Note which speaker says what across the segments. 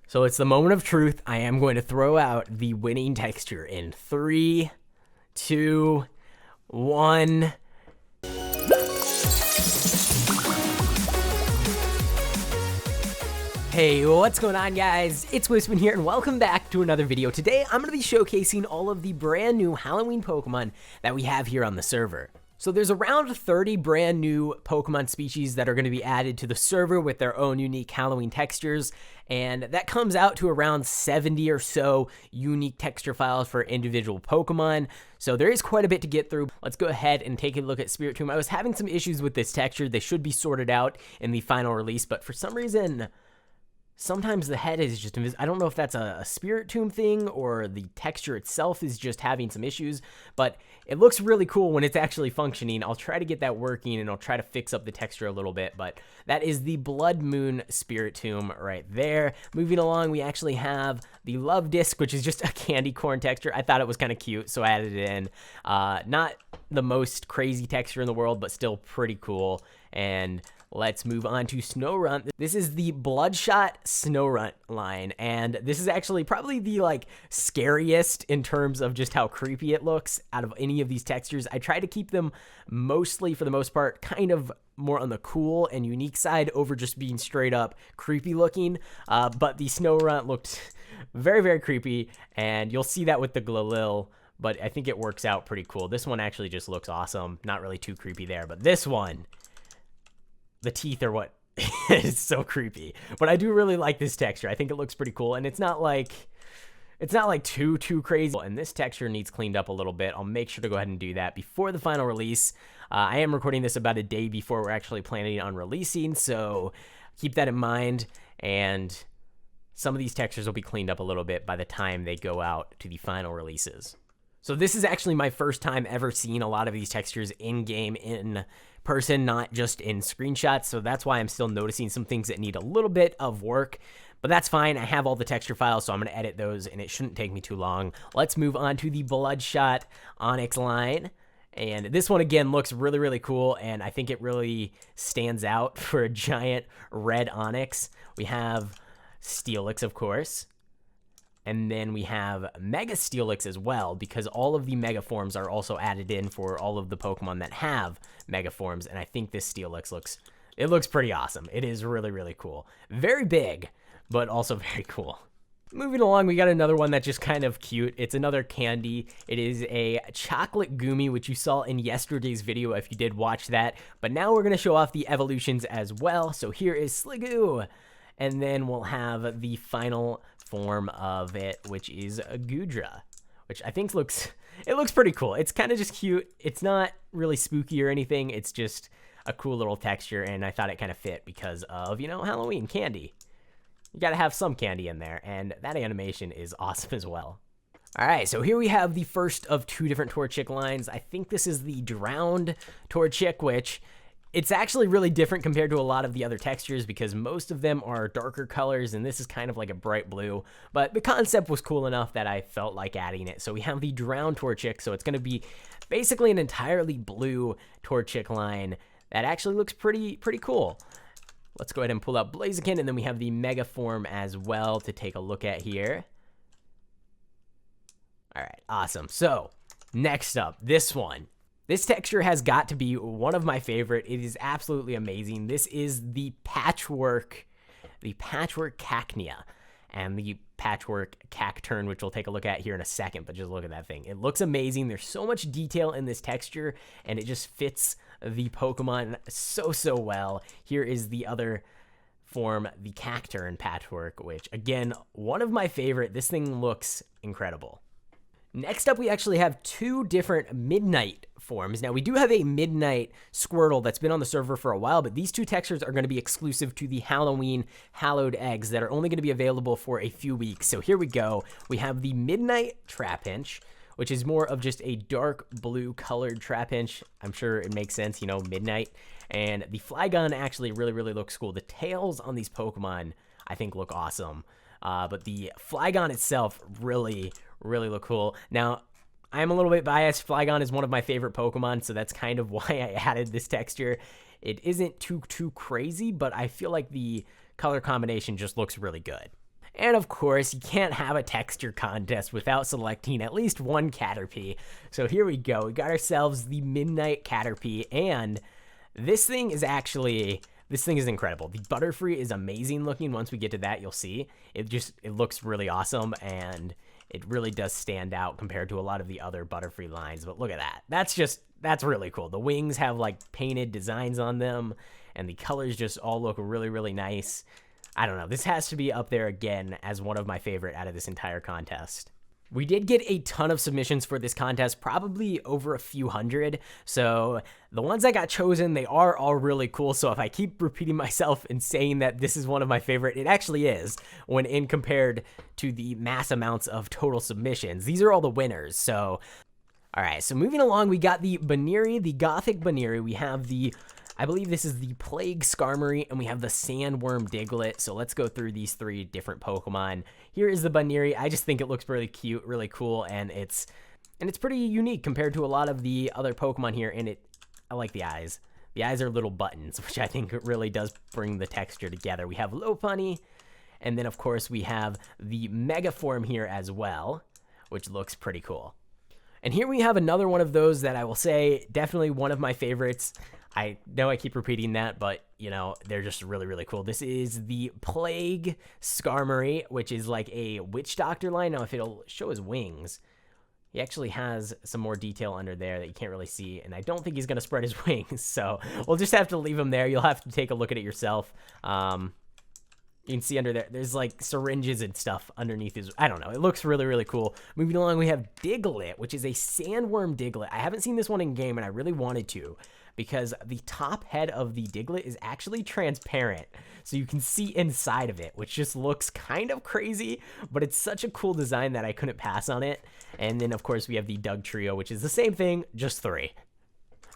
Speaker 1: So it's the moment of truth. I am going to throw out the winning texture in 3, 2, 1. Hey, what's going on, guys? It's Wisman here, and welcome back to another video. Today, I'm going to be showcasing all of the brand new Halloween Pokemon that we have here on the server. So there's around 30 brand new Pokemon species that are going to be added to the server with their own unique Halloween textures, and that comes out to around 70 or so unique texture files for individual Pokemon. So there is quite a bit to get through. Let's go ahead and take a look at Spiritomb. I was having some issues with this texture. They should be sorted out in the final release, but for some reason, sometimes the head is just invisible. I don't know if that's a Spiritomb thing or the texture itself is just having some issues, but it looks really cool when it's actually functioning. I'll try to get that working, and I'll try to fix up the texture a little bit, but that is the Blood Moon Spiritomb right there. Moving along, we actually have the Love Disc, which is just a candy corn texture. I thought it was kind of cute, so I added it in. Not the most crazy texture in the world, but still pretty cool. And let's move on to Snorunt. This is the Bloodshot Snorunt line, and this is actually probably the scariest in terms of just how creepy it looks out of any of these textures. I try to keep them mostly, for the most part, kind of more on the cool and unique side over just being straight up creepy looking, but the Snorunt looked very, very creepy, and you'll see that with the Glolil, but I think it works out pretty cool. This one actually just looks awesome. Not really too creepy there, but this one, the teeth are what is so creepy, but I do really like this texture. I think it looks pretty cool, and it's not like too crazy. And this texture needs cleaned up a little bit. I'll make sure to go ahead and do that before the final release. I am recording this about a day before we're actually planning on releasing, so keep that in mind. And some of these textures will be cleaned up a little bit by the time they go out to the final releases. So this is actually my first time ever seeing a lot of these textures in-game, in person, not just in screenshots. So that's why I'm still noticing some things that need a little bit of work, but that's fine. I have all the texture files, so I'm going to edit those, and it shouldn't take me too long. Let's move on to the Bloodshot Onyx line. And this one, again, looks really, really cool, and I think it really stands out for a giant red Onyx. We have Steelix, of course. And then we have Mega Steelix as well, because all of the Mega Forms are also added in for all of the Pokemon that have Mega Forms. And I think this Steelix looks pretty awesome. It is really, really cool. Very big, but also very cool. Moving along, we got another one that's just kind of cute. It's another candy. It is a chocolate gummy, which you saw in yesterday's video if you did watch that. But now we're going to show off the evolutions as well. So here is Sliggoo. And then we'll have the final form of it, which is a Goodra, which I think looks pretty cool. It's kind of just cute. It's not really spooky or anything. It's just a cool little texture, and I thought it kind of fit because of, Halloween candy. You got to have some candy in there, and that animation is awesome as well. All right, so here we have the first of 2 different Torchic lines. I think this is the Drowned Torchic, which it's actually really different compared to a lot of the other textures because most of them are darker colors, and this is kind of like a bright blue, but the concept was cool enough that I felt like adding it. So we have the Drowned Torchic, so it's going to be basically an entirely blue Torchic line that actually looks pretty cool. Let's go ahead and pull out Blaziken, and then we have the Mega Form as well to take a look at here. All right, awesome. So next up, this one. This texture has got to be one of my favorite. It is absolutely amazing. This is the Patchwork Cacnea, and the Patchwork Cacturn, which we'll take a look at here in a second, but just look at that thing. It looks amazing. There's so much detail in this texture, and it just fits the Pokemon so well. Here is the other form, the Cacturn Patchwork, which, again, one of my favorite. This thing looks incredible. Next up, we actually have 2 different Midnight forms. Now, we do have a Midnight Squirtle that's been on the server for a while, but these 2 textures are going to be exclusive to the Halloween Hallowed Eggs that are only going to be available for a few weeks. So here we go. We have the Midnight Trapinch, which is more of just a dark blue colored Trapinch. I'm sure it makes sense, midnight. And the Flygon actually really looks cool. The tails on these Pokemon, I think, look awesome. But the Flygon itself really look cool. Now, I'm a little bit biased. Flygon is one of my favorite Pokemon, so that's kind of why I added this texture. It isn't too crazy, but I feel like the color combination just looks really good. And of course, you can't have a texture contest without selecting at least one Caterpie. So here we go. We got ourselves the Midnight Caterpie, and this thing is incredible. The Butterfree is amazing looking. Once we get to that, you'll see. It looks really awesome, and it really does stand out compared to a lot of the other Butterfree lines. But look at that. That's really cool. The wings have like painted designs on them, and the colors just all look really, really nice. I don't know. This has to be up there again as one of my favorite out of this entire contest. We did get a ton of submissions for this contest, probably over a few hundred. So the ones that got chosen, they are all really cool. So if I keep repeating myself and saying that this is one of my favorite, it actually is when in compared to the mass amounts of total submissions. These are all the winners. So, all right. So moving along, we got the Baneri, the Gothic Baneri. We have I believe this is the Plague Skarmory, and we have the Sandworm Diglett. So let's go through these three different Pokemon. Here is the Baneri. I just think it looks really cute, really cool, and it's pretty unique compared to a lot of the other Pokemon here. And I like the eyes. The eyes are little buttons, which I think really does bring the texture together. We have Lopunny, and then of course we have the Megaform here as well, which looks pretty cool. And here we have another one of those that I will say definitely one of my favorites. I know I keep repeating that, but, you know, they're just really, really cool. This is the Plague Skarmory, which is like a Witch Doctor line. Now, if it'll show his wings, he actually has some more detail under there that you can't really see, and I don't think he's going to spread his wings, so we'll just have to leave him there. You'll have to take a look at it yourself. You can see under there, there's like syringes and stuff underneath his, I don't know. It looks really, really cool. Moving along, we have Diglett, which is a Sandworm Diglett. I haven't seen this one in game, and I really wanted to, because the top head of the Diglett is actually transparent. So you can see inside of it, which just looks kind of crazy, but it's such a cool design that I couldn't pass on it. And then, of course, we have the Dugtrio, which is the same thing, just 3.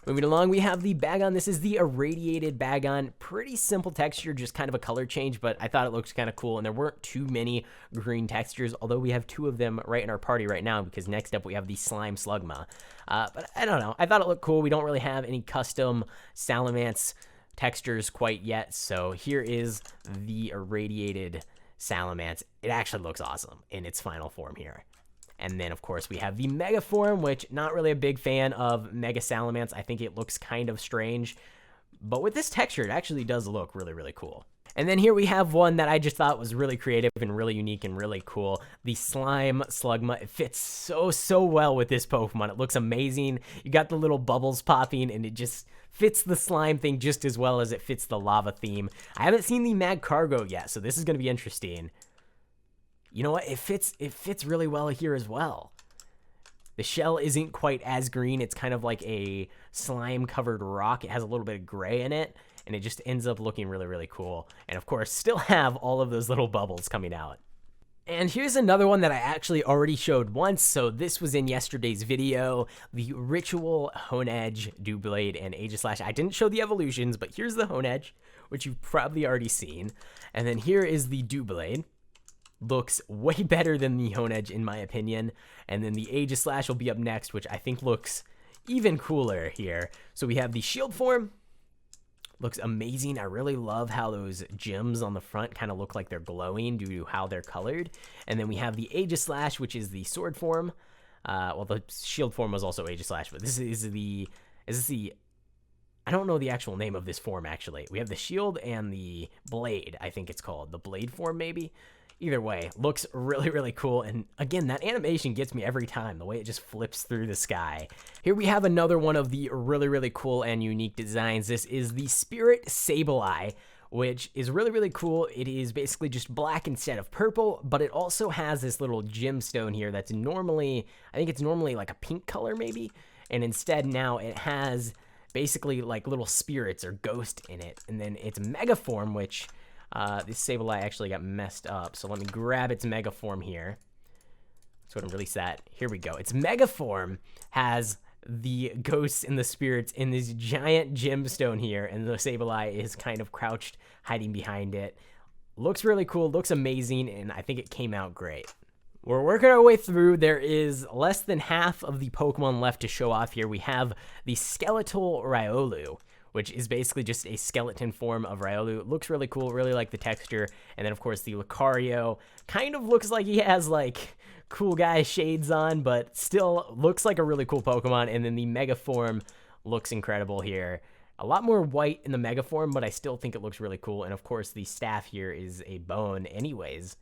Speaker 1: Moving along, we have the Bagon. This is the Irradiated Bagon. Pretty simple texture, just kind of a color change, but I thought it looked kind of cool, and there weren't too many green textures, although we have 2 of them right in our party right now, because next up we have the Slime Slugma. But I don't know. I thought it looked cool. We don't really have any custom salamence textures quite yet, so here is the Irradiated Salamence. It actually looks awesome in its final form here. And then, of course, we have the Megaform, which not really a big fan of Mega Salamence. I think it looks kind of strange. But with this texture, it actually does look really, really cool. And then here we have one that I just thought was really creative and really unique and really cool. The Slime Slugma. It fits so well with this Pokemon. It looks amazing. You got the little bubbles popping, and it just fits the slime thing just as well as it fits the lava theme. I haven't seen the Magcargo yet, so this is going to be interesting. You know what? It fits really well here as well. The shell isn't quite as green. It's kind of like a slime-covered rock. It has a little bit of gray in it, and it just ends up looking really, really cool. And, of course, still have all of those little bubbles coming out. And here's another one that I actually already showed once, so this was in yesterday's video, the Ritual Honedge, Doublade, and Aegislash. I didn't show the evolutions, but here's the Honedge, which you've probably already seen. And then here is the Doublade. Looks way better than the Honedge in my opinion. And then the Aegislash will be up next, which I think looks even cooler here. So we have the shield form. Looks amazing. I really love how those gems on the front kind of look like they're glowing due to how they're colored. And then we have the Aegislash, which is the sword form. Well, the shield form was also Aegislash, but this is the I don't know the actual name of this form actually. We have the shield and the blade, I think it's called. The blade form maybe. Either way, looks really, really cool. And again, that animation gets me every time, the way it just flips through the sky. Here we have another one of the really, really cool and unique designs. This is the Spirit Sableye, which is really, really cool. It is basically just black instead of purple, but it also has this little gemstone here that's normally, I think it's normally like a pink color maybe. And instead now it has basically like little spirits or ghosts in it. And then its Megaform, which... this Sableye actually got messed up, so let me grab its Megaform here. Let's go ahead and release that. Here we go. Its Megaform has the ghosts and the spirits in this giant gemstone here, and the Sableye is kind of crouched, hiding behind it. Looks really cool, looks amazing, and I think it came out great. We're working our way through. There is less than half of the Pokemon left to show off here. We have the Skeletal Riolu, which is basically just a skeleton form of riolu. It looks really cool, really like the texture. And then, of course, the Lucario kind of looks like he has, like, cool guy shades on, but still looks like a really cool Pokemon. And then the Mega form looks incredible here. A lot more white in the Mega form, but I still think it looks really cool. And, of course, the staff here is a bone anyways.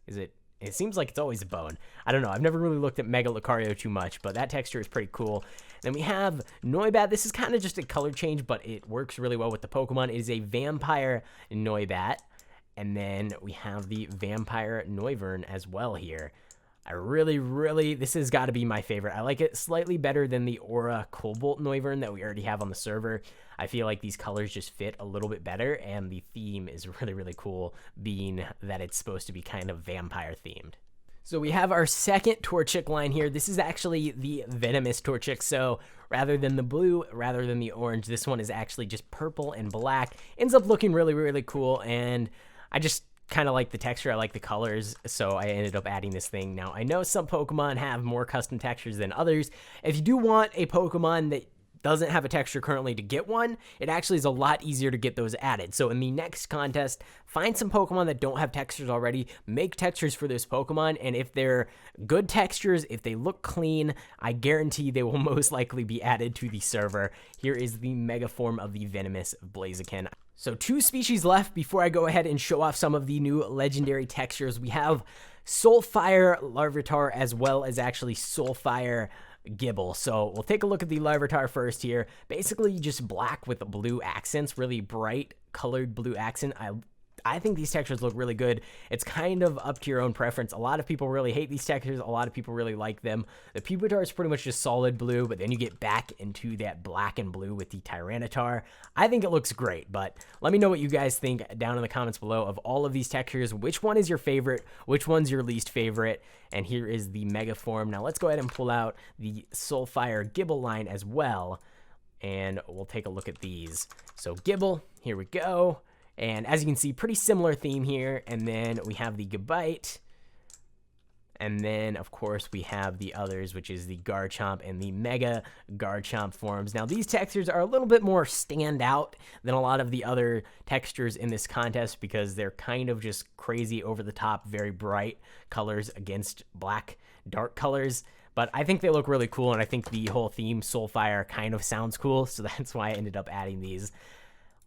Speaker 1: It seems like it's always a bone. I don't know. I've never really looked at Mega Lucario too much, but that texture is pretty cool. Then we have Noibat. This is kind of just a color change, but it works really well with the Pokemon. It is a vampire Noibat. And then we have the vampire Noivern as well here. I really, this has got to be my favorite. I like it slightly better than the Aura Cobalt Noivern that we already have on the server. I feel like these colors just fit a little bit better, and the theme is really cool, being that it's supposed to be kind of vampire themed. So we have our second Torchic line here. This is actually the venomous Torchic. So rather than the blue, rather than the orange, this one is actually just purple and black. Ends up looking really cool, and I just kind of like the texture. I like the colors, so I ended up adding this thing. Now, I know some Pokemon have more custom textures than others. If you do want a Pokemon that doesn't have a texture currently to get one, it actually is a lot easier to get those added. So in the next contest, find some Pokemon that don't have textures already, make textures for this Pokemon, and if they're good textures, if they look clean, I guarantee they will most likely be added to the server. Here is the Mega form of the venomous Blaziken. So 2 species left before I go ahead and show off some of the new legendary textures. We have Soulfire Larvitar as well as actually Soulfire Gible. So we'll take a look at the Larvitar first here. Basically just black with blue accents, really bright colored blue accent. I think these textures look really good. It's kind of up to your own preference. A lot of people really hate these textures. A lot of people really like them. The Pupitar is pretty much just solid blue, but then you get back into that black and blue with the Tyranitar. I think it looks great, but let me know what you guys think down in the comments below of all of these textures. Which one is your favorite? Which one's your least favorite? And here is the Mega form. Now let's go ahead and pull out the Soulfire Gible line as well, and we'll take a look at these. So Gible, here we go. And as you can see, pretty similar theme here. And then we have the Gabite. And then, of course, we have the others, which is the Garchomp and the Mega Garchomp forms. Now, these textures are a little bit more stand out than a lot of the other textures in this contest because they're kind of just crazy over-the-top, very bright colors against black, dark colors. But I think they look really cool, and I think the whole theme, Soulfire, kind of sounds cool. So that's why I ended up adding these.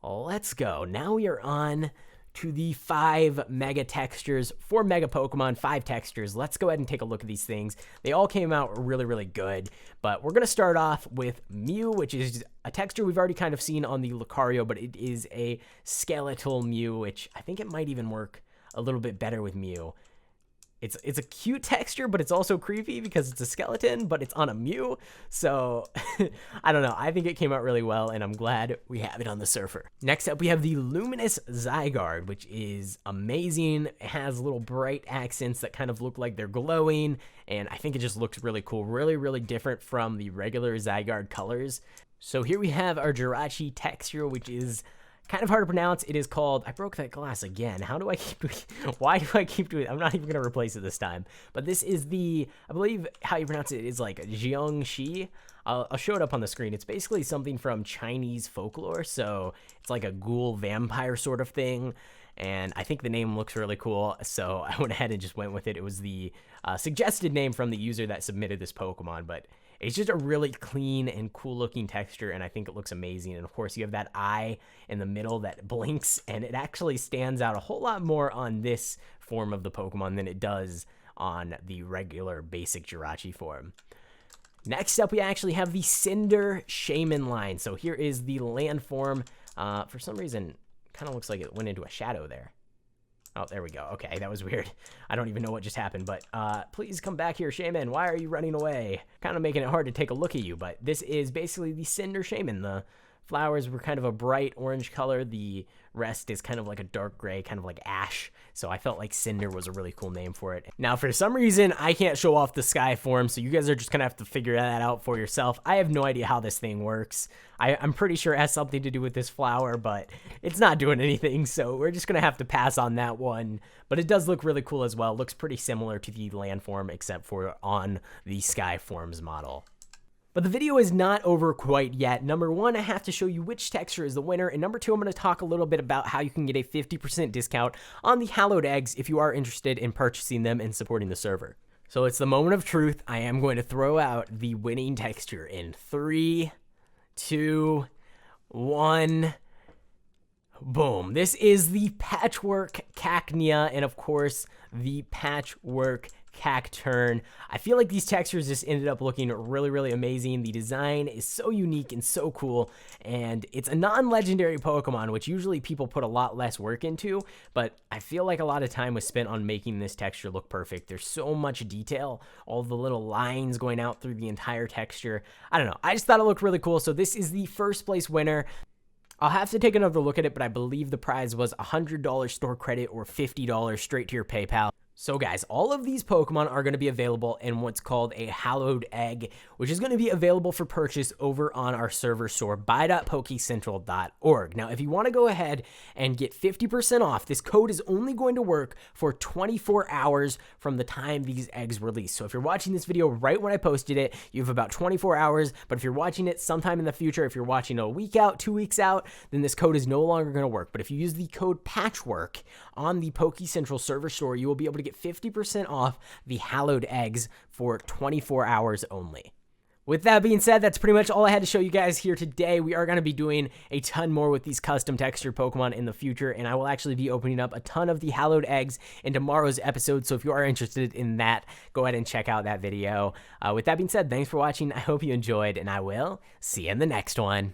Speaker 1: Let's go. Now we are on to the 5 Mega textures, 4 Mega Pokemon, 5 textures. Let's go ahead and take a look at these things. They all came out really good, but we're going to start off with Mew, which is a texture we've already kind of seen on the Lucario, but it is a skeletal Mew, which I think it might even work a little bit better with Mew. It's a cute texture, but it's also creepy because it's a skeleton, but it's on a Mew. So, I don't know. I think it came out really well, and I'm glad we have it on the server. Next up, we have the Luminous Zygarde, which is amazing. It has little bright accents that kind of look like they're glowing, and I think it just looks really cool. Really different from the regular Zygarde colors. So here we have our Jirachi texture, which is kind of hard to pronounce. It is called, I broke that glass again. How do I keep doing, why do I keep doing it? I'm not even going to replace it this time. But this is the, I believe how you pronounce it is like Jiangxi. I'll show it up on the screen. It's basically something from Chinese folklore. So it's like a ghoul vampire sort of thing. And I think the name looks really cool. So I went ahead and just went with it. It was the suggested name from the user that submitted this Pokemon. But it's just a really clean and cool looking texture, and I think it looks amazing. And of course, you have that eye in the middle that blinks, and it actually stands out a whole lot more on this form of the Pokemon than it does on the regular basic Jirachi form. Next up, we actually have the Cinder Shaymin line. So here is the land form. For some reason, kind of looks like it went into a shadow there. Oh, there we go. Okay, that was weird. I don't even know what just happened, but please come back here, Shaymin. Why are you running away? Kind of making it hard to take a look at you, but this is basically the Cinder Shaymin. The flowers were kind of a bright orange color. The rest is kind of like a dark gray, kind of like ash. So I felt like Cinder was a really cool name for it. Now, for some reason, I can't show off the sky form, so you guys are just going to have to figure that out for yourself. I have no idea how this thing works. I'm pretty sure it has something to do with this flower, but it's not doing anything, so we're just going to have to pass on that one. But it does look really cool as well. It looks pretty similar to the land form, except for on the sky forms model. But the video is not over quite yet. Number one, I have to show you which texture is the winner. And number two, I'm going to talk a little bit about how you can get a 50% discount on the hallowed eggs if you are interested in purchasing them and supporting the server. So it's the moment of truth. I am going to throw out the winning texture in 3, 2, 1. Boom. This is the Patchwork Cacnea and of course the Patchwork Cacturn. I feel like these textures just ended up looking really amazing. The design is so unique and so cool, and it's a non-legendary Pokemon, which usually people put a lot less work into, but I feel like a lot of time was spent on making this texture look perfect. There's so much detail, all the little lines going out through the entire texture. I don't know. I just thought it looked really cool, so this is the first place winner. I'll have to take another look at it, but I believe the prize was $100 store credit or $50 straight to your PayPal. So guys, all of these Pokemon are going to be available in what's called a hallowed egg, which is going to be available for purchase over on our server store, buy.pokecentral.org. Now, if you want to go ahead and get 50% off, this code is only going to work for 24 hours from the time these eggs release. So if you're watching this video right when I posted it, you have about 24 hours, but if you're watching it sometime in the future, if you're watching a week out, 2 weeks out, then this code is no longer going to work. But if you use the code Patchwork on the Pokecentral server store, you will be able to get 50% off the hallowed eggs for 24 hours only. With that being said, that's pretty much all I had to show you guys here today. We are going to be doing a ton more with these custom textured Pokemon in the future, and I will actually be opening up a ton of the hallowed eggs in tomorrow's episode, so if you are interested in that, go ahead and check out that video. With that being said, thanks for watching. I hope you enjoyed, and I will see you in the next one.